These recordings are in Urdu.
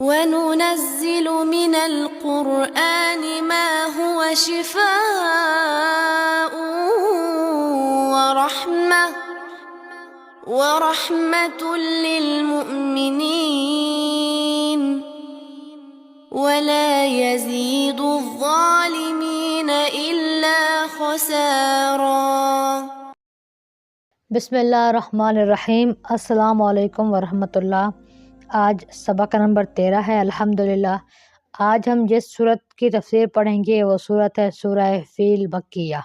وَنُنَزِّلُ مِنَ الْقُرْآنِ مَا هُوَ شِفَاءٌ وَرَحْمَةٌ لِّلْمُؤْمِنِينَ وَلَا يَزِيدُ الظَّالِمِينَ إِلَّا خَسَارًا۔ بسم اللہ الرحمن الرحیم۔ السلام علیکم ورحمۃ اللہ۔ آج سبق نمبر 13 ہے الحمدللہ۔ آج ہم جس سورت کی تفسیر پڑھیں گے وہ سورت ہے سورہ فیل مکیہ۔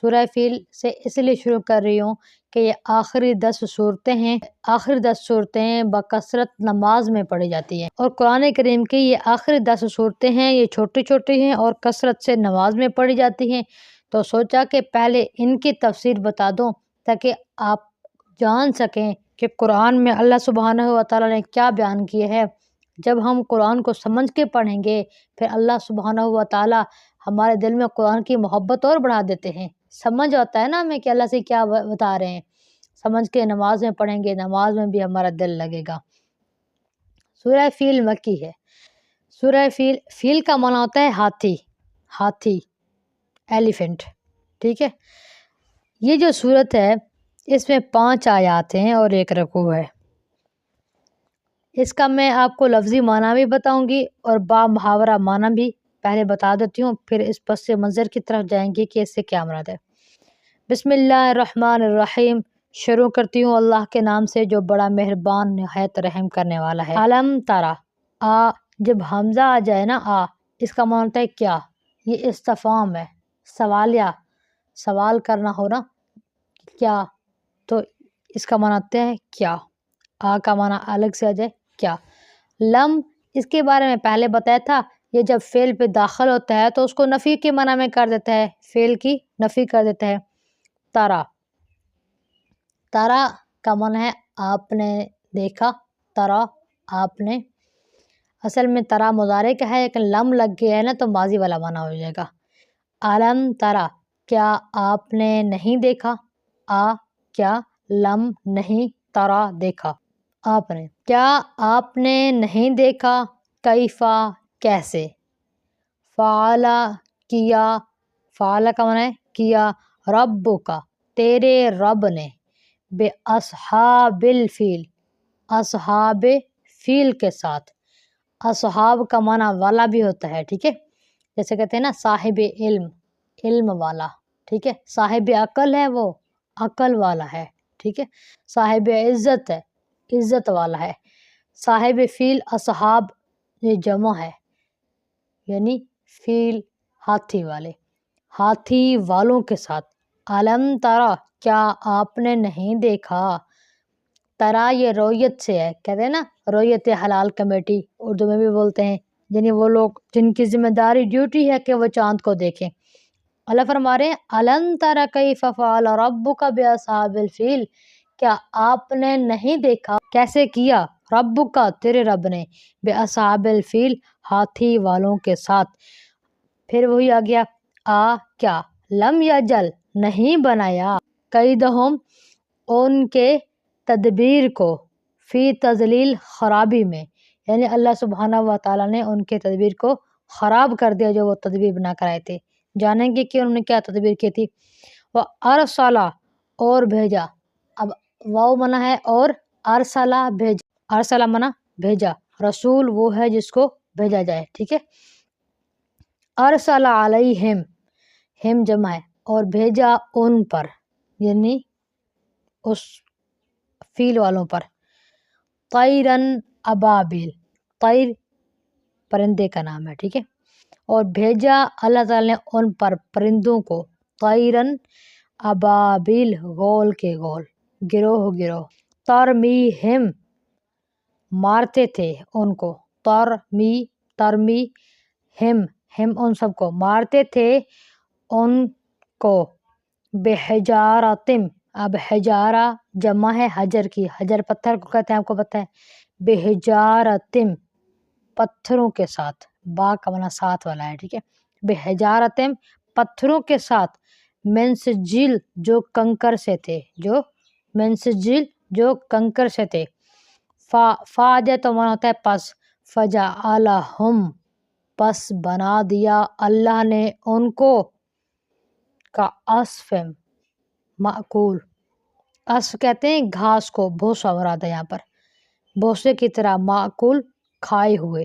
سورہ فیل سے اس لیے شروع کر رہی ہوں کہ یہ آخری 10 صورتیں ہیں۔ آخری 10 صورتیں بکثرت نماز میں پڑھی جاتی ہیں، اور قرآن کریم کی یہ آخری 10 صورتیں ہیں، یہ چھوٹی چھوٹی ہیں اور کثرت سے نماز میں پڑھی جاتی ہیں، تو سوچا کہ پہلے ان کی تفسیر بتا دوں تاکہ آپ جان سکیں کہ قرآن میں اللہ سبحانہ و تعالیٰ نے کیا بیان کیا ہے۔ جب ہم قرآن کو سمجھ کے پڑھیں گے پھر اللہ سبحانہ و تعالیٰ ہمارے دل میں قرآن کی محبت اور بڑھا دیتے ہیں۔ سمجھ آتا ہے نا ہمیں کہ اللہ سے کیا بتا رہے ہیں، سمجھ کے نماز میں پڑھیں گے، نماز میں بھی ہمارا دل لگے گا۔ سورہ فیل مکی ہے۔ سورہ فیل کا معنی ہوتا ہے ہاتھی، ایلیفنٹ، ٹھیک ہے۔ یہ جو سورت ہے اس میں 5 آیات ہیں اور 1 رکوع ہے۔ اس کا میں آپ کو لفظی معنی بھی بتاؤں گی اور با محاورہ معنی بھی پہلے بتا دیتی ہوں، پھر اس پس منظر کی طرف جائیں گے کہ اس سے کیا مراد ہے۔ بسم اللہ الرحمن الرحیم۔ شروع کرتی ہوں اللہ کے نام سے جو بڑا مہربان نہایت رحم کرنے والا ہے۔ علم ترا، جب حمزہ آ جائے نا اس کا معنی ہوتا ہے کیا۔ یہ استفہام ہے، سوال کرنا ہو نا، کیا، تو اس کا معنی ہوتا ہے کیا۔ کا معنی الگ سے آ جائے کیا۔ لم، اس کے بارے میں پہلے بتایا تھا، یہ جب فعل پہ داخل ہوتا ہے تو اس کو نفی کے معنی میں کر دیتا ہے، فعل کی نفی کر دیتا ہے۔ ترا کا معنی ہے آپ نے دیکھا، ترا آپ نے، اصل میں ترا مضارع کا ہے لیکن لم لگ گیا ہے نا تو ماضی والا معنی ہو جائے گا۔ علم ترا، کیا آپ نے نہیں دیکھا، کیا، لم نہیں، ترا دیکھا آپ نے، کیا آپ نے نہیں دیکھا، کیفا کیسے، فعل کیا، فعل کا معنی ہے کیا، رب کا تیرے رب نے، بے اصحاب الفیل، اصحاب فیل کے ساتھ، اصحاب کا معنی والا بھی ہوتا ہے، ٹھیک ہے، جیسے کہتے ہیں نا صاحب علم والا، ٹھیک ہے، صاحب عقل ہے وہ عقل والا ہے، ٹھیک ہے، صاحب عزت ہے عزت والا ہے، صاحب فیل اصحاب یہ جمع ہے، یعنی فیل ہاتھی والے، ہاتھی والوں کے ساتھ۔ علم ترا، کیا آپ نے نہیں دیکھا، ترا یہ رویت سے ہے، کہتے ہیں نا رویت حلال کمیٹی اردو میں بھی بولتے ہیں، یعنی وہ لوگ جن کی ذمہ داری ڈیوٹی ہے کہ وہ چاند کو دیکھیں۔ اللہ فرما رہے ہیں علم ترا کیف فعل ربک باصحاب الفیل، کیا آپ نے نہیں دیکھا کیسے کیا رب کا تیرے رب نے، بے اصحاب الفیل ہاتھی والوں کے ساتھ۔ پھر وہی آ گیا کیا، لم یجل نہیں بنایا، کیدہم ان کے تدبیر کو، فی تضلیل خرابی میں، یعنی اللہ سبحانہ و تعالیٰ نے ان کے تدبیر کو خراب کر دیا جو وہ تدبیر بنا کر آئے تھے۔ جانیں گے کہ انہوں نے کیا تدبیر کی تھی۔ وہ ارسلا اور بھیجا، اب واو منع ہے اور ارسلا بھیجا، ارسلا منع بھیجا، رسول وہ ہے جس کو بھیجا جائے، ٹھیک ہے۔ ارسلا علیہم، ہم جمع ہے، اور بھیجا ان پر، یعنی اس فیل والوں پر، طیرن ابابیل، طیر پرندے کا نام ہے، ٹھیک ہے، اور بھیجا اللہ تعالیٰ نے ان پر پرندوں کو، طیرن ابابیل گول کے گول، گروہ گروہ، ترمیہم مارتے تھے ان کو، ترمی ہم ان سب کو مارتے تھے ان کو، بحجارتم، اب حجارہ جمع ہے حجر کی، حجر پتھر کو کہتے ہیں آپ کو پتہ ہے، بحجارتم پتھروں کے ساتھ، با کا معنی ساتھ والا ہے، ٹھیک ہے، بحجارتم پتھروں کے ساتھ، من سجیل جو کنکر سے تھے، جو کنکر سے تھے، فا جو تو معنی ہوتا ہے پس، فجعلہم پس بنا دیا اللہ نے ان کو کا عصف معقول، عصف کہتے ہیں گھاس کو، بھوسا مراد ہے یہاں پر، بھوسے کی طرح، معقول کھائے ہوئے،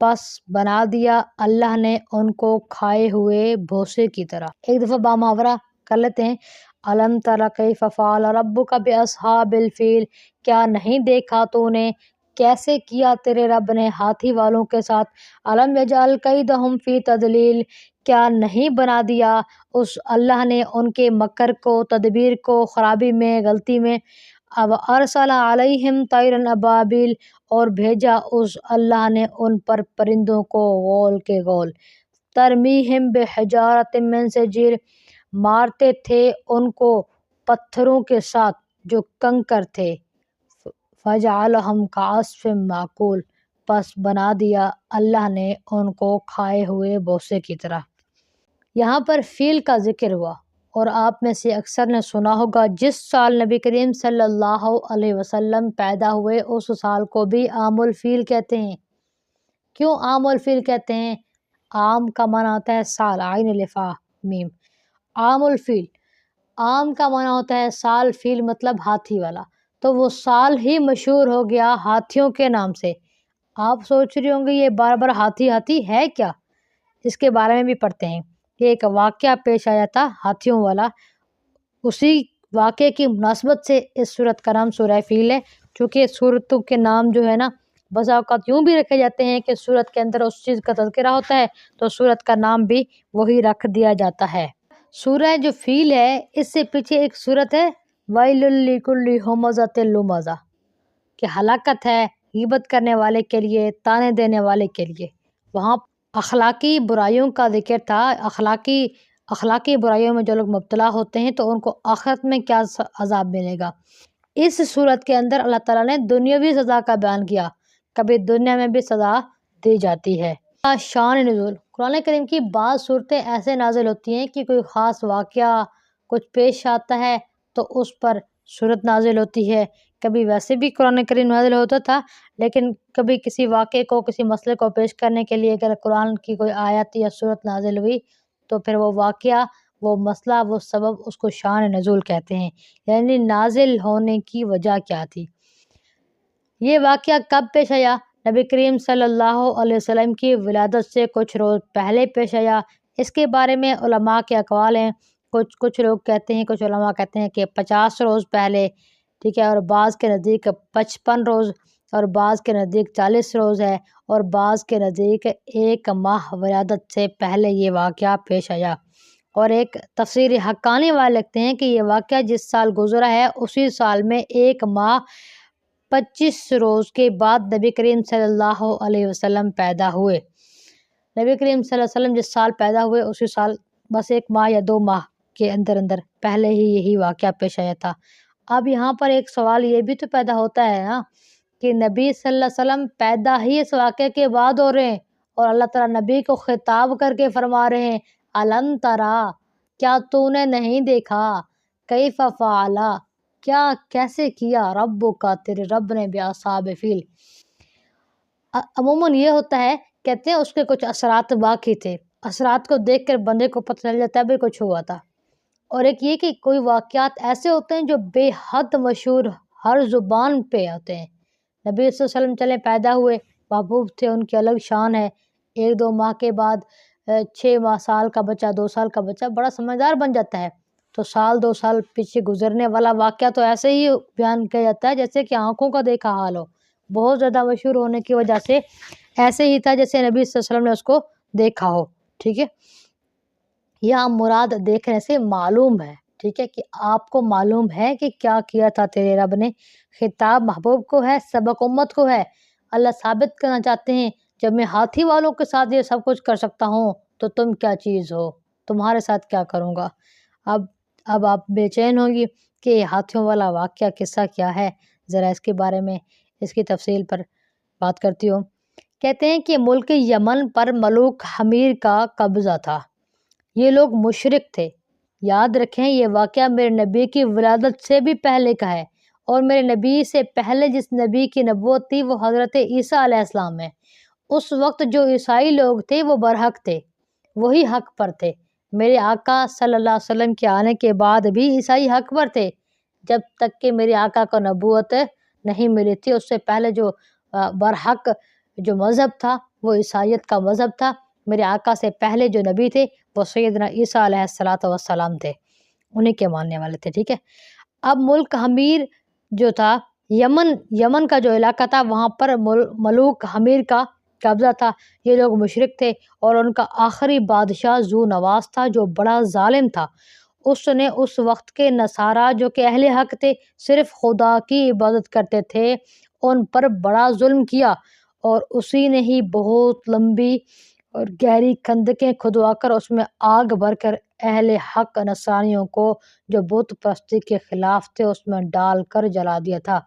پس بنا دیا اللہ نے ان کو کھائے ہوئے بھوسے کی طرح۔ ایک دفعہ با محاورہ کر لیتے ہیں۔ الم تر کیف فعل ربک باصحاب الفیل، کیا نہیں دیکھا تو نے کیسے کیا تیرے رب نے ہاتھی والوں کے ساتھ۔ الم یجعل کیدہم فی تضلیل، کیا نہیں بنا دیا اس اللہ نے ان کے مکر کو، تدبیر کو خرابی میں، غلطی میں۔ اب ارسل علیہم طیرا ابابیل، اور بھیجا اس اللہ نے ان پر پرندوں کو غول کے غول، ترمیہم بحجارۃ من سجیل، مارتے تھے ان کو پتھروں کے ساتھ جو کنکر تھے، فجعلہم کعصف معقول، پس بنا دیا اللہ نے ان کو کھائے ہوئے بوسے کی طرح۔ یہاں پر فیل کا ذکر ہوا، اور آپ میں سے اکثر نے سنا ہوگا جس سال نبی کریم صلی اللہ علیہ وسلم پیدا ہوئے اس سال کو بھی عام الفیل کہتے ہیں۔ کیوں عام الفیل کہتے ہیں؟ عام کا معنی ہوتا ہے سال، عین الف میم، عام الفیل، عام کا معنی ہوتا ہے سال، فیل مطلب ہاتھی والا، تو وہ سال ہی مشہور ہو گیا ہاتھیوں کے نام سے۔ آپ سوچ رہے ہوں گے یہ بار بار ہاتھی ہاتھی ہے کیا؟ اس کے بارے میں بھی پڑھتے ہیں کہ ایک واقعہ پیش آیا تھا ہاتھیوں والا، اسی واقعے کی مناسبت سے اس سورت کا نام سورہ فیل ہے۔ چونکہ سورتوں کے نام جو ہے نا بعض اوقات یوں بھی رکھے جاتے ہیں کہ سورت کے اندر اس چیز کا تذکرہ ہوتا ہے تو سورت کا نام بھی وہی رکھ دیا جاتا ہے۔ سورہ جو فیل ہے اس سے پیچھے ایک سورت ہے ویل لکل ہمزۃ لمزہ، کہ ہلاکت ہے غیبت کرنے والے کے لیے، تانے دینے والے کے لیے۔ وہاں اخلاقی برائیوں کا ذکر تھا، اخلاقی برائیوں میں جو لوگ مبتلا ہوتے ہیں تو ان کو آخرت میں کیا عذاب ملے گا۔ اس صورت کے اندر اللہ تعالیٰ نے دنیاوی سزا کا بیان کیا، کبھی دنیا میں بھی سزا دی جاتی ہے۔ شان نزول، قرآن کریم کی بعض صورتیں ایسے نازل ہوتی ہیں کہ کوئی خاص واقعہ کچھ پیش آتا ہے تو اس پر صورت نازل ہوتی ہے۔ کبھی ویسے بھی قرآن کریم نازل ہوتا تھا، لیکن کبھی کسی واقعے کو، کسی مسئلے کو پیش کرنے کے لیے اگر قرآن کی کوئی آیت یا صورت نازل ہوئی تو پھر وہ واقعہ، وہ مسئلہ، وہ سبب، اس کو شان نزول کہتے ہیں، یعنی نازل ہونے کی وجہ کیا تھی۔ یہ واقعہ کب پیش آیا؟ نبی کریم صلی اللہ علیہ وسلم کی ولادت سے کچھ روز پہلے پیش آیا۔ اس کے بارے میں علماء کے اقوال ہیں، کچھ لوگ کہتے ہیں، کچھ علماء کہتے ہیں کہ 50 روز پہلے، ٹھیک ہے، اور بعض کے نزدیک 55 روز، اور بعض کے نزدیک 40 روز ہے، اور بعض کے نزدیک 1 ماہ ولادت سے پہلے یہ واقعہ پیش آیا۔ اور ایک تفسیر حقانی والے لکھتے ہیں کہ یہ واقعہ جس سال گزرا ہے اسی سال میں 1 ماہ 25 روز کے بعد نبی کریم صلی اللہ علیہ وسلم پیدا ہوئے۔ نبی کریم صلی اللہ علیہ وسلم جس سال پیدا ہوئے اسی سال بس 1 ماہ یا 2 ماہ کے اندر پہلے ہی یہی واقعہ پیش آیا تھا۔ اب یہاں پر ایک سوال یہ بھی تو پیدا ہوتا ہے نا کہ نبی صلی اللہ علیہ وسلم پیدا ہی اس واقعے کے بعد ہو رہے ہیں، اور اللہ تعالیٰ نبی کو خطاب کر کے فرما رہے ہیں الم ترا، کیا تو نے نہیں دیکھا، کیف فعل، کیا کیسے کیا، ربک، تیرے رب نے، باصحاب فیل۔ عموماً یہ ہوتا ہے، کہتے ہیں اس کے کچھ اثرات باقی تھے، اثرات کو دیکھ کر بندے کو پتہ چل جاتا ہے بھی کچھ ہوا تھا۔ اور ایک یہ کہ کوئی واقعات ایسے ہوتے ہیں جو بے حد مشہور، ہر زبان پہ ہوتے ہیں۔ نبی صلی اللہ علیہ وسلم چلے پیدا ہوئے، محبوب تھے، ان کی الگ شان ہے، 1-2 ماہ کے بعد 6 ماہ، سال کا بچہ، 2 سال کا بچہ بڑا سمجھدار بن جاتا ہے، تو 1-2 سال پیچھے گزرنے والا واقعہ تو ایسے ہی بیان کیا جاتا ہے جیسے کہ آنکھوں کا دیکھا حال ہو، بہت زیادہ مشہور ہونے کی وجہ سے ایسے ہی تھا جیسے نبی صلی اللہ علیہ وسلم نے اس کو دیکھا ہو، ٹھیک ہے۔ یہاں مراد دیکھنے سے معلوم ہے، ٹھیک ہے، کہ آپ کو معلوم ہے کہ کیا کیا تھا تیرے رب نے۔ خطاب محبوب کو ہے، سبق امت کو ہے۔ اللہ ثابت کرنا چاہتے ہیں جب میں ہاتھی والوں کے ساتھ یہ سب کچھ کر سکتا ہوں تو تم کیا چیز ہو، تمہارے ساتھ کیا کروں گا۔ اب آپ بے چین ہوں گی کہ یہ ہاتھیوں والا واقعہ قصہ کیا ہے، ذرا اس کے بارے میں، اس کی تفصیل پر بات کرتی ہوں۔ کہتے ہیں کہ ملک یمن پر ملوک حمیر کا قبضہ تھا، یہ لوگ مشرک تھے۔ یاد رکھیں یہ واقعہ میرے نبی کی ولادت سے بھی پہلے کا ہے، اور میرے نبی سے پہلے جس نبی کی نبوت تھی وہ حضرت عیسیٰ علیہ السلام ہے۔ اس وقت جو عیسائی لوگ تھے وہ برحق تھے، وہی حق پر تھے۔ میرے آقا صلی اللہ علیہ وسلم کے آنے کے بعد بھی عیسائی حق پر تھے، جب تک کہ میرے آقا کو نبوت نہیں ملی تھی۔ اس سے پہلے جو برحق جو مذہب تھا وہ عیسائیت کا مذہب تھا۔ میرے آقا سے پہلے جو نبی تھے وہ سیدنا عیسیٰ علیہ السلام تھے، انہیں کے ماننے والے تھے، ٹھیک ہے۔ اب ملک حمیر جو تھا، یمن کا جو علاقہ تھا، وہاں پر ملوک حمیر کا قبضہ تھا۔ یہ لوگ مشرک تھے اور ان کا آخری بادشاہ ذو نواس تھا جو بڑا ظالم تھا۔ اس نے اس وقت کے نصارہ جو کہ اہل حق تھے، صرف خدا کی عبادت کرتے تھے، ان پر بڑا ظلم کیا، اور اسی نے ہی بہت لمبی اور گہری خندقیں کھدوا کر اس میں آگ بھر کر اہل حق نصرانیوں کو جو بت پرستی کے خلاف تھے اس میں ڈال کر جلا دیا تھا۔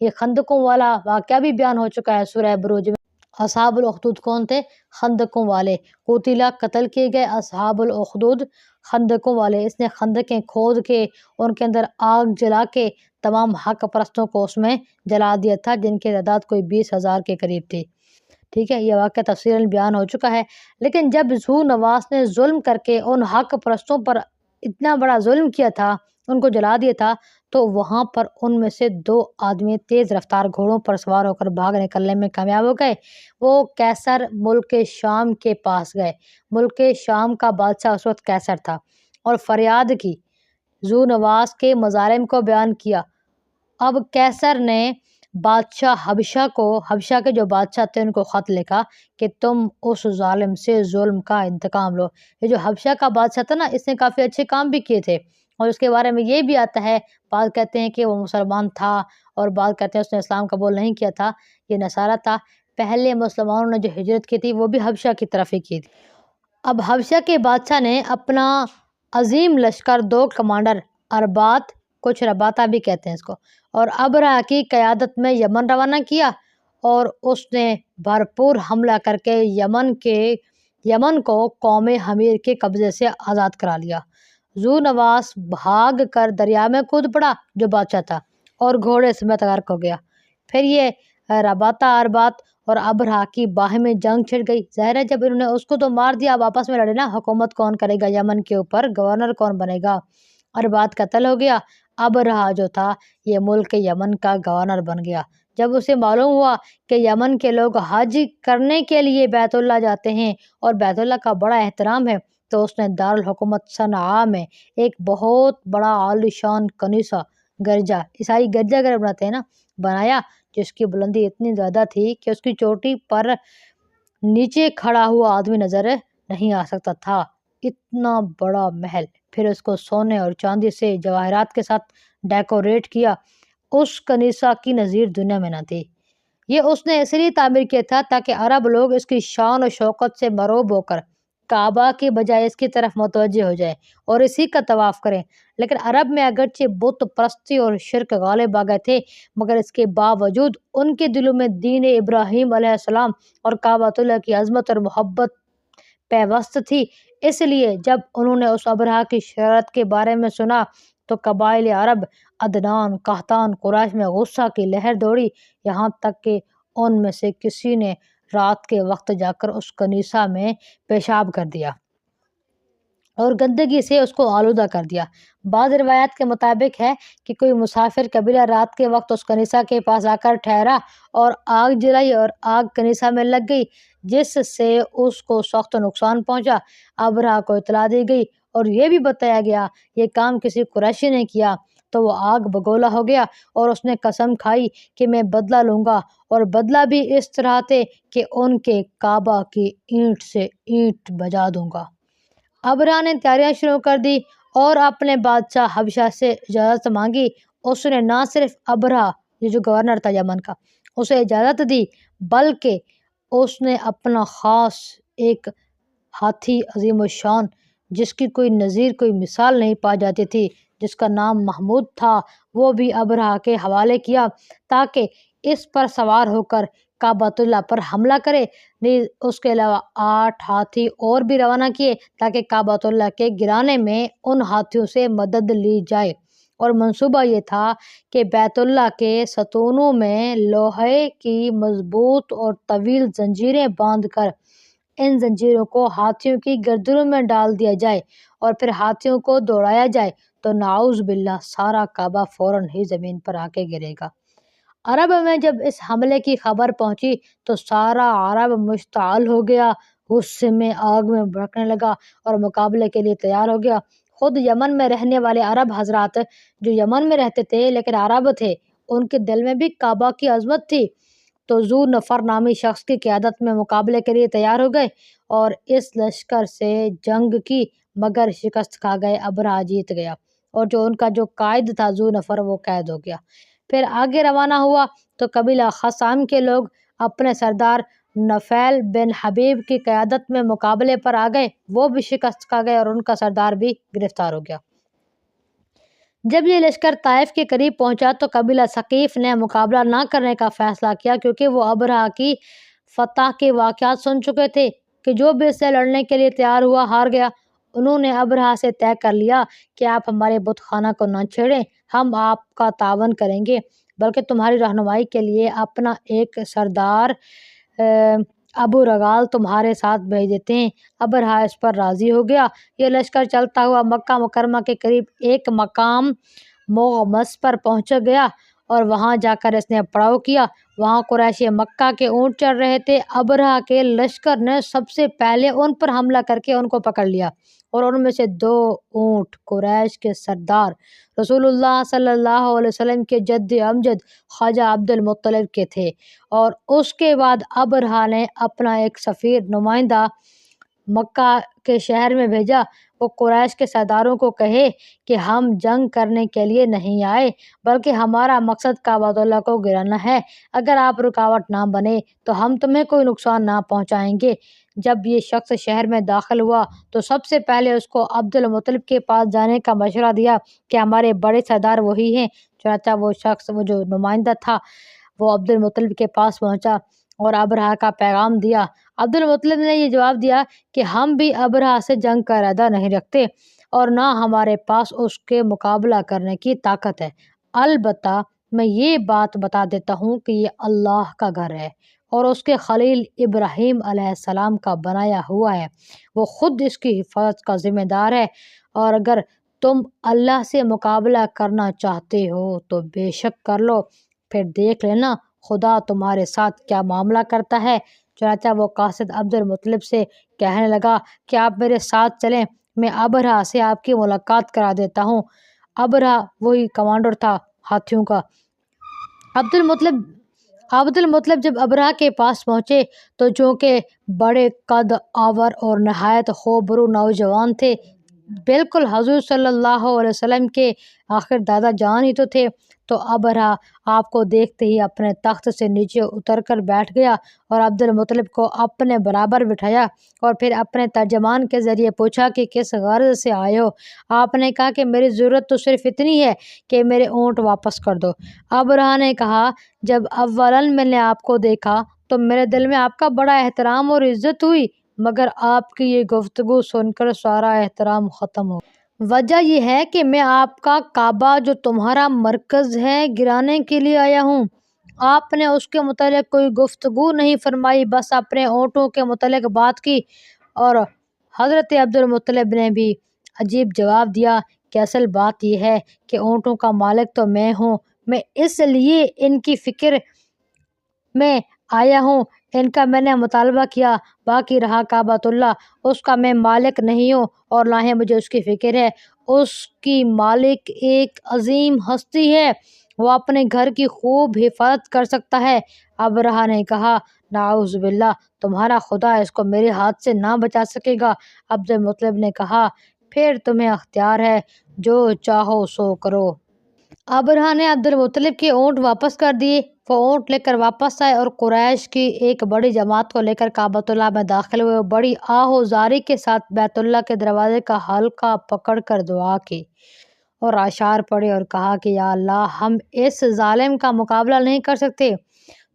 یہ خندقوں والا واقعہ بھی بیان ہو چکا ہے سورہ بروج میں۔ اصحاب الاخدود کون تھے؟ خندقوں والے۔ قتلہ قتل کیے گئے اصحاب الاخدود، خندقوں والے۔ اس نے خندقیں کھود کے ان کے اندر آگ جلا کے تمام حق پرستوں کو اس میں جلا دیا تھا، جن کی تعداد کوئی 20,000 کے قریب تھی، ٹھیک ہے۔ یہ واقعہ تفصیلاً بیان ہو چکا ہے۔ لیکن جب ذو نواس نے ظلم کر کے ان حق پرستوں پر اتنا بڑا ظلم کیا تھا، ان کو جلا دیا تھا، تو وہاں پر ان میں سے 2 آدمی تیز رفتار گھوڑوں پر سوار ہو کر بھاگ نکلنے میں کامیاب ہو گئے۔ وہ کیسر ملک شام کے پاس گئے۔ ملک شام کا بادشاہ اس وقت کیسر تھا، اور فریاد کی، ذو نواس کے مظالم کو بیان کیا۔ اب کیسر نے بادشاہ حبشہ کے جو بادشاہ تھے ان کو خط لکھا کہ تم اس ظالم سے ظلم کا انتقام لو۔ یہ جو حبشہ کا بادشاہ تھا نا، اس نے کافی اچھے کام بھی کیے تھے، اور اس کے بارے میں یہ بھی آتا ہے، بعض کہتے ہیں کہ وہ مسلمان تھا اور بعض کہتے ہیں اس نے اسلام قبول نہیں کیا تھا، یہ نصارہ تھا۔ پہلے مسلمانوں نے جو ہجرت کی تھی وہ بھی حبشہ کی طرف ہی کی تھی۔ اب حبشہ کے بادشاہ نے اپنا عظیم لشکر 2 کمانڈر اربات، کچھ رباطہ بھی کہتے ہیں اس کو، اور ابرہہ کی قیادت میں یمن روانہ کیا، اور اس نے بھرپور حملہ کر کے یمن کو قوم حمیر کے قبضے سے آزاد کرا لیا۔ ذو نواس بھاگ کر دریا میں کود پڑا جو بادشاہ تھا، اور گھوڑے سمیت غرق ہو گیا۔ پھر یہ رباطہ اربات اور ابرہہ کی باہمی جنگ چھڑ گئی۔ ظاہر ہے جب انہوں نے اس کو تو مار دیا، اب آپس میں لڑے نا، حکومت کون کرے گا یمن کے اوپر، گورنر کون بنے گا۔ اربات قتل ہو گیا، ابرہہ جو تھا یہ ملک یمن کا گورنر بن گیا۔ جب اسے معلوم ہوا کہ یمن کے لوگ حج کرنے کے لیے بیت اللہ جاتے ہیں اور بیت اللہ کا بڑا احترام ہے، تو اس نے دارالحکومت صنعاء میں ایک بہت بڑا عالیشان کنیسہ، گرجا، عیسائی گرجا گھر بناتے ہیں نا، بنایا، جس کی بلندی اتنی زیادہ تھی کہ اس کی چوٹی پر نیچے کھڑا ہوا آدمی نظر نہیں آ سکتا تھا، اتنا بڑا محل۔ پھر اس کو سونے اور چاندی سے جواہرات کے ساتھ ڈیکوریٹ کیا۔ اس کنیسہ کی نظیر دنیا میں نہ تھی۔ یہ اس نے اس لیے تعمیر کیا تھا تاکہ عرب لوگ اس کی شان و شوکت سے مرعوب ہو کر کعبہ کی بجائے اس کی طرف متوجہ ہو جائے اور اسی کا طواف کریں۔ لیکن عرب میں اگرچہ بت پرستی اور شرک غالب آ گئے تھے، مگر اس کے باوجود ان کے دلوں میں دین ابراہیم علیہ السلام اور کعبۃ اللہ کی عظمت اور محبت پیوست تھی۔ اس لیے جب انہوں نے اس ابرہہ کی شرارت کے بارے میں سنا تو قبائل عرب، عدنان، قحطان، قریش میں غصہ کی لہر دوڑی، یہاں تک کہ ان میں سے کسی نے رات کے وقت جا کر اس کنیسہ میں پیشاب کر دیا اور گندگی سے اس کو آلودہ کر دیا۔ بعض روایات کے مطابق ہے کہ کوئی مسافر قبیلہ رات کے وقت اس کنیسہ کے پاس آ کر ٹھہرا اور آگ جلائی اور آگ کنیسہ میں لگ گئی، جس سے اس کو سخت نقصان پہنچا۔ ابرہہ کو اطلاع دی گئی اور یہ بھی بتایا گیا یہ کام کسی قریشی نے کیا، تو وہ آگ بگولا ہو گیا اور اس نے قسم کھائی کہ میں بدلہ لوں گا، اور بدلہ بھی اس طرح سے کہ ان کے کعبہ کی اینٹ سے اینٹ بجا دوں گا۔ ابرہہ نے تیاریاں شروع کر دی اور اپنے بادشاہ حبشہ سے اجازت مانگی۔ اس نے نہ صرف ابرہہ، یہ جو گورنر تھا یمن کا، اسے اجازت دی، بلکہ اس نے اپنا خاص ایک ہاتھی عظیم الشان، جس کی کوئی نظیر، کوئی مثال نہیں پائی جاتی تھی، جس کا نام محمود تھا، وہ بھی ابرہہ کے حوالے کیا تاکہ اس پر سوار ہو کر کعبۃ اللہ پر حملہ کرے۔ نیز اس کے علاوہ 8 ہاتھی اور بھی روانہ کیے تاکہ کعبۃ اللہ کے گرانے میں ان ہاتھیوں سے مدد لی جائے۔ اور منصوبہ یہ تھا کہ بیت اللہ کے ستونوں میں لوہے کی مضبوط اور طویل زنجیریں باندھ کر ان زنجیروں کو ہاتھیوں کی گردنوں میں ڈال دیا جائے اور پھر ہاتھیوں کو دوڑایا جائے تو نعوذ باللہ سارا کعبہ فوراً ہی زمین پر آ کے گرے گا۔ عرب میں جب اس حملے کی خبر پہنچی تو سارا عرب مشتعل ہو گیا، غصے میں آگ میں بھڑکنے لگا اور مقابلے کے لیے تیار ہو گیا۔ خود یمن میں رہنے والے عرب حضرات جو یمن میں رہتے تھے لیکن عرب تھے، ان کے دل میں بھی کعبہ کی عظمت تھی، تو ذو نفر نامی شخص کی قیادت میں مقابلے کے لیے تیار ہو گئے اور اس لشکر سے جنگ کی، مگر شکست کھا گئے۔ ابرہہ جیت گیا اور جو قائد تھا ذو نفر وہ قید ہو گیا۔ پھر آگے روانہ ہوا تو قبیلہ خثعم کے لوگ اپنے سردار نفیل بن حبیب کی قیادت میں مقابلے پر آ گئے، وہ بھی شکست کھا گئے اور ان کا سردار بھی گرفتار ہو گیا۔ جب یہ لشکر طائف کے قریب پہنچا تو قبیلہ ثقیف نے مقابلہ نہ کرنے کا فیصلہ کیا، کیونکہ وہ ابرہہ کی فتح کے واقعات سن چکے تھے کہ جو بھی اس سے لڑنے کے لیے تیار ہوا ہار گیا۔ انہوں نے ابرہہ سے طے کر لیا کہ آپ ہمارے بت خانہ کو نہ چھیڑیں، ہم آپ کا تعاون کریں گے، بلکہ تمہاری رہنمائی کے لیے اپنا ایک سردار ابو رغال تمہارے ساتھ بھیج دیتے ہیں۔ ابرہہ اس پر راضی ہو گیا۔ یہ لشکر چلتا ہوا مکہ مکرمہ کے قریب ایک مقام مغمس پر پہنچ گیا اور وہاں جا کر اس نے پڑاؤ کیا۔ وہاں قریش مکہ کے اونٹ چڑھ رہے تھے۔ ابرہہ کے لشکر نے سب سے پہلے ان پر حملہ کر کے ان کو پکڑ لیا اور ان میں سے 2 اونٹ قریش کے سردار رسول اللہ صلی اللہ علیہ وسلم کے جد امجد خواجہ عبد المطلب کے تھے، اور اس کے بعد ابرہہ نے اپنا ایک سفیر نمائندہ مکہ کے شہر میں بھیجا۔ وہ قریش کے سرداروں کو کہے کہ ہم جنگ کرنے کے لیے نہیں آئے، بلکہ ہمارا مقصد کعبۃ اللہ کو گرانا ہے۔ اگر آپ رکاوٹ نہ بنے تو ہم تمہیں کوئی نقصان نہ پہنچائیں گے۔ جب یہ شخص شہر میں داخل ہوا تو سب سے پہلے اس کو عبد المطلب کے پاس جانے کا مشورہ دیا کہ ہمارے بڑے سردار وہی ہیں۔ چنانچہ وہ شخص، وہ جو نمائندہ تھا، وہ عبد المطلب کے پاس پہنچا اور ابرہہ کا پیغام دیا۔ عبد المطلب نے یہ جواب دیا کہ ہم بھی ابرہہ سے جنگ کا ارادہ نہیں رکھتے اور نہ ہمارے پاس اس کے مقابلہ کرنے کی طاقت ہے، البتہ میں یہ بات بتا دیتا ہوں کہ یہ اللہ کا گھر ہے اور اس کے خلیل ابراہیم علیہ السلام کا بنایا ہوا ہے، وہ خود اس کی حفاظت کا ذمہ دار ہے، اور اگر تم اللہ سے مقابلہ کرنا چاہتے ہو تو بے شک کر لو، پھر دیکھ لینا خدا تمہارے ساتھ کیا معاملہ کرتا ہے۔ چنانچہ وہ قاصد عبد المطلب سے کہنے لگا کہ آپ میرے ساتھ چلیں، میں ابرہہ سے آپ کی ملاقات کرا دیتا ہوں۔ ابرہہ وہی کمانڈر تھا ہاتھیوں کا۔ عبد المطلب جب ابرہہ کے پاس پہنچے تو چونکہ بڑے قد آور اور نہایت خوبرو نوجوان تھے، بالکل حضور صلی اللہ علیہ وسلم کے آخر دادا جان ہی تو تھے، تو ابرہہ آپ کو دیکھتے ہی اپنے تخت سے نیچے اتر کر بیٹھ گیا اور عبد المطلب کو اپنے برابر بٹھایا اور پھر اپنے ترجمان کے ذریعے پوچھا کہ کس غرض سے آئے ہو؟ آپ نے کہا کہ میری ضرورت تو صرف اتنی ہے کہ میرے اونٹ واپس کر دو۔ ابرہہ نے کہا، جب اولاً میں نے آپ کو دیکھا تو میرے دل میں آپ کا بڑا احترام اور عزت ہوئی، مگر آپ کی یہ گفتگو سن کر سارا احترام ختم ہو۔ وجہ یہ ہے کہ میں آپ کا کعبہ جو تمہارا مرکز ہے گرانے کے لیے آیا ہوں۔ آپ نے اس کے متعلق کوئی گفتگو نہیں فرمائی، بس اپنے اونٹوں کے متعلق بات کی۔ اور حضرت عبد المطلب نے بھی عجیب جواب دیا کہ اصل بات یہ ہے کہ اونٹوں کا مالک تو میں ہوں، میں اس لیے ان کی فکر میں آیا ہوں، ان کا میں نے مطالبہ کیا، باقی رہا کعبۃ اللہ، اس کا میں مالک نہیں ہوں اور نہ ہی مجھے اس کی فکر ہے۔ اس کی مالک ایک عظیم ہستی ہے، وہ اپنے گھر کی خوب حفاظت کر سکتا ہے۔ ابرہہ نے کہا، نعوذ باللہ، تمہارا خدا اس کو میرے ہاتھ سے نہ بچا سکے گا۔ عبد المطلب نے کہا، پھر تمہیں اختیار ہے، جو چاہو سو کرو۔ ابرہہ نے عبد المطلب کے اونٹ واپس کر دیے۔ وہ اونٹ لے کر واپس آئے اور قریش کی ایک بڑی جماعت کو لے کر کعبۃ اللہ میں داخل ہوئے۔ بڑی آہ و زاری کے ساتھ بیت اللہ کے دروازے کا حلقہ پکڑ کر دعا کی اور اشعار پڑھے اور کہا کہ یا اللہ، ہم اس ظالم کا مقابلہ نہیں کر سکتے،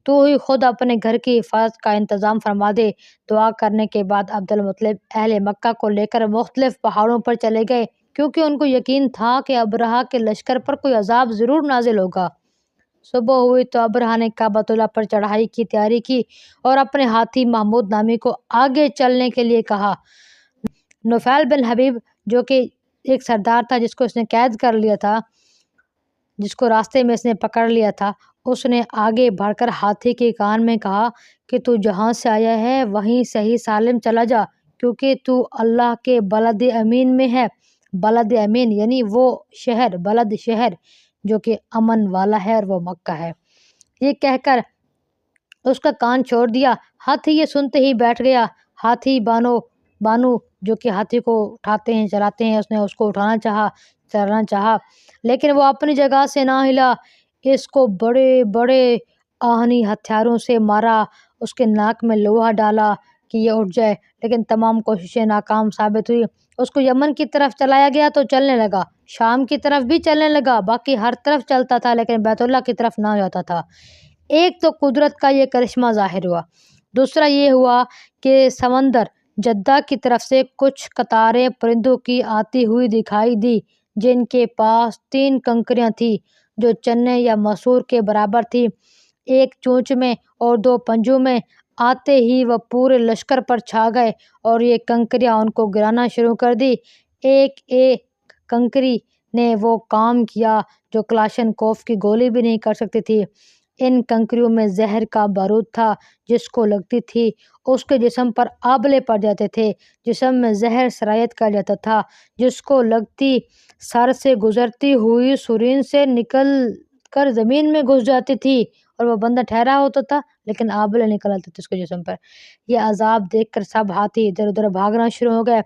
تو ہی خود اپنے گھر کی حفاظت کا انتظام فرما دے۔ دعا کرنے کے بعد عبد المطلب اہل مکہ کو لے کر مختلف پہاڑوں پر چلے گئے، کیونکہ ان کو یقین تھا کہ ابرہہ کے لشکر پر کوئی عذاب ضرور نازل ہوگا۔ صبح ہوئی تو ابرہہ نے کعبۃ اللہ پر چڑھائی کی تیاری کی اور اپنے ہاتھی محمود نامی کو آگے چلنے کے لیے کہا۔ نفیل بن حبیب جو کہ ایک سردار تھا جس کو اس نے قید کر لیا تھا، جس کو راستے میں اس نے پکڑ لیا تھا، اس نے آگے بڑھ کر ہاتھی کے کان میں کہا کہ تو جہاں سے آیا ہے وہیں صحیح سالم چلا جا، کیونکہ تو اللہ کے بلد امین میں ہے۔ بلد امین یعنی وہ شہر، بلد شہر جو کہ امن والا ہے، اور وہ مکہ ہے۔ یہ کہہ کر اس کا کان چھوڑ دیا۔ ہاتھی یہ سنتے ہی بیٹھ گیا۔ ہاتھی بانو جو کہ ہاتھی کو اٹھاتے ہیں چلاتے ہیں، اس نے اس کو اٹھانا چاہا، چلانا چاہا، لیکن وہ اپنی جگہ سے نہ ہلا۔ اس کو بڑے بڑے آہنی ہتھیاروں سے مارا، اس کے ناک میں لوہا ڈالا کہ یہ اٹھ جائے، لیکن تمام کوششیں ناکام ثابت ہوئی۔ اس کو یمن کی طرف چلایا گیا تو چلنے لگا، شام کی طرف بھی چلنے لگا، باقی ہر طرف چلتا تھا لیکن بیت اللہ کی طرف نہ جاتا تھا۔ ایک تو قدرت کا یہ کرشمہ ظاہر ہوا، دوسرا یہ ہوا کہ سمندر جدہ کی طرف سے کچھ قطاریں پرندوں کی آتی ہوئی دکھائی دی، جن کے پاس 3 کنکریاں تھیں جو چنے یا مسور کے برابر تھی، ایک چونچ میں اور 2 پنجوں میں۔ آتے ہی وہ پورے لشکر پر چھا گئے اور یہ کنکریاں ان کو گرانا شروع کر دی۔ ایک ایک کنکری نے وہ کام کیا جو کلاشن کوف کی گولی بھی نہیں کر سکتی تھی۔ ان کنکریوں میں زہر کا بارود تھا، جس کو لگتی تھی اس کے جسم پر آبلے پڑ جاتے تھے، جسم میں زہر سرایت کر جاتا تھا، جس کو لگتی سر سے گزرتی ہوئی سرین سے نکل کر زمین میں گھس جاتی تھی، اور وہ بندہ ٹھہرا ہوتا تھا لیکن آبلے نکل آتے تھے اس کے جسم پر۔ یہ عذاب دیکھ کر سب ہاتھی ادھر ادھر بھاگنا شروع ہو گئے،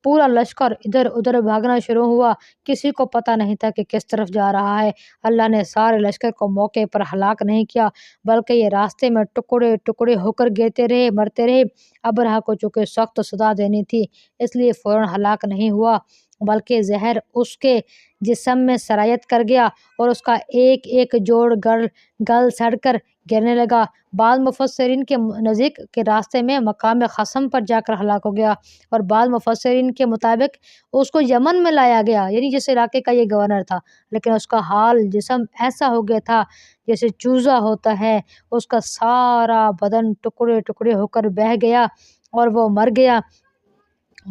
پورا لشکر ادھر ادھر بھاگنا شروع ہوا، کسی کو پتہ نہیں تھا کہ کس طرف جا رہا ہے۔ اللہ نے سارے لشکر کو موقع پر ہلاک نہیں کیا، بلکہ یہ راستے میں ٹکڑے ٹکڑے ہو کر گرتے رہے، مرتے رہے۔ ابرہہ کو چونکہ سخت سزا دینی تھی اس لیے فوراً ہلاک نہیں ہوا، بلکہ زہر اس کے جسم میں سرایت کر گیا اور اس کا ایک ایک جوڑ گل سڑ کر گرنے لگا۔ بعض مفسرین کے نزدیک کہ راستے میں مقام خصم پر جا کر ہلاک ہو گیا، اور بعض مفسرین کے مطابق اس کو یمن میں لایا گیا، یعنی جس علاقے کا یہ گورنر تھا، لیکن اس کا حال جسم ایسا ہو گیا تھا جیسے چوزا ہوتا ہے، اس کا سارا بدن ٹکڑے ٹکڑے ہو کر بہہ گیا اور وہ مر گیا۔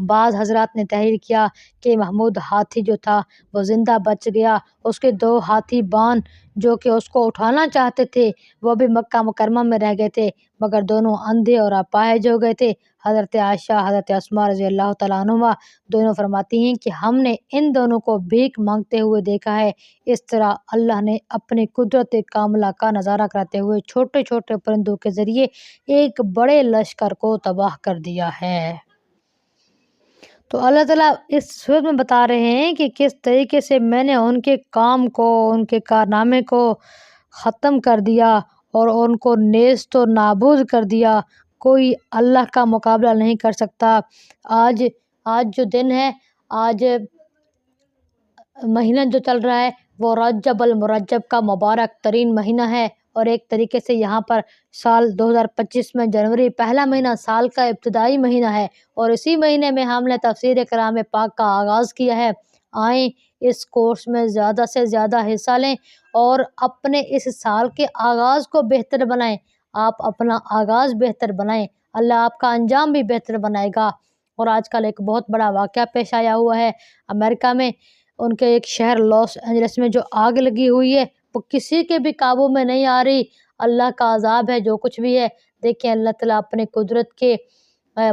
بعض حضرات نے تحریر کیا کہ محمود ہاتھی جو تھا وہ زندہ بچ گیا، اس کے 2 ہاتھی بان جو کہ اس کو اٹھانا چاہتے تھے وہ بھی مکہ مکرمہ میں رہ گئے تھے، مگر دونوں اندھے اور اپاہج ہو گئے تھے۔ حضرت عائشہ، حضرت اسماء رضی اللہ تعالیٰ عنہما دونوں فرماتی ہیں کہ ہم نے ان دونوں کو بھیک مانگتے ہوئے دیکھا ہے۔ اس طرح اللہ نے اپنی قدرت کاملہ کا نظارہ کراتے ہوئے چھوٹے چھوٹے پرندوں کے ذریعے ایک بڑے لشکر کو تباہ کر دیا ہے۔ تو اللہ تعالیٰ اس صورت میں بتا رہے ہیں کہ کس طریقے سے میں نے ان کے کام کو، ان کے کارنامے کو ختم کر دیا اور ان کو نیست و نابود کر دیا۔ کوئی اللہ کا مقابلہ نہیں کر سکتا۔ آج جو دن ہے، آج مہینہ جو چل رہا ہے وہ رجب المرجب کا مبارک ترین مہینہ ہے، اور ایک طریقے سے یہاں پر سال 2025 میں جنوری پہلا مہینہ سال کا ابتدائی مہینہ ہے، اور اسی مہینے میں ہم نے تفسیر کلام پاک کا آغاز کیا ہے۔ آئیں اس کورس میں زیادہ سے زیادہ حصہ لیں اور اپنے اس سال کے آغاز کو بہتر بنائیں۔ آپ اپنا آغاز بہتر بنائیں، اللہ آپ کا انجام بھی بہتر بنائے گا۔ اور آج کل ایک بہت بڑا واقعہ پیش آیا ہوا ہے امریکہ میں، ان کے ایک شہر لاس اینجلس میں جو آگ لگی ہوئی ہے وہ کسی کے بھی قابو میں نہیں آ رہی۔ اللہ کا عذاب ہے جو کچھ بھی ہے۔ دیکھیں اللہ تعالیٰ اپنے قدرت کے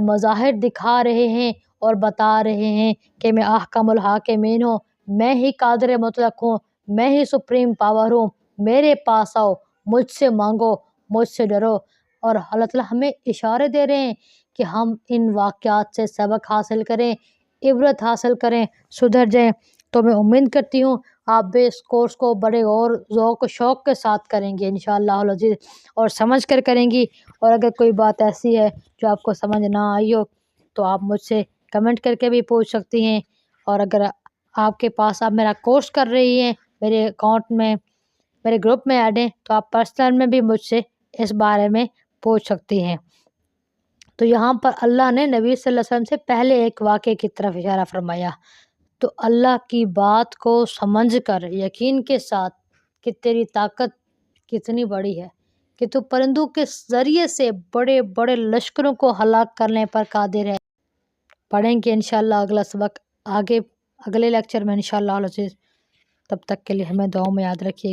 مظاہر دکھا رہے ہیں اور بتا رہے ہیں کہ میں احکم الحاکمین ہوں، میں ہی قادر مطلق ہوں، میں ہی سپریم پاور ہوں، میرے پاس آؤ، مجھ سے مانگو، مجھ سے ڈرو۔ اور اللہ تعالیٰ ہمیں اشارے دے رہے ہیں کہ ہم ان واقعات سے سبق حاصل کریں، عبرت حاصل کریں، سدھر جائیں۔ تو میں امید کرتی ہوں آپ بھی اس کورس کو بڑے اور ذوق و شوق کے ساتھ کریں گے انشاءاللہ العزیز، اور سمجھ کر کریں گی۔ اور اگر کوئی بات ایسی ہے جو آپ کو سمجھ نہ آئی ہو تو آپ مجھ سے کمنٹ کر کے بھی پوچھ سکتی ہیں، اور اگر آپ کے پاس آپ میرا کورس کر رہی ہیں، میرے اکاؤنٹ میں، میرے گروپ میں ایڈ ہیں، تو آپ پرسنل میں بھی مجھ سے اس بارے میں پوچھ سکتی ہیں۔ تو یہاں پر اللہ نے نبی صلی اللہ علیہ وسلم سے پہلے ایک واقعے کی طرف اشارہ فرمایا۔ تو اللہ کی بات کو سمجھ کر یقین کے ساتھ کہ تیری طاقت کتنی بڑی ہے کہ تو پرندوں کے ذریعے سے بڑے بڑے لشکروں کو ہلاک کرنے پر قادر ہے۔ پڑھیں گے انشاءاللہ اگلا سبق اگلے لیکچر میں انشاءاللہ العزیز۔ تب تک کے لیے ہمیں دعاؤں میں یاد رکھیے۔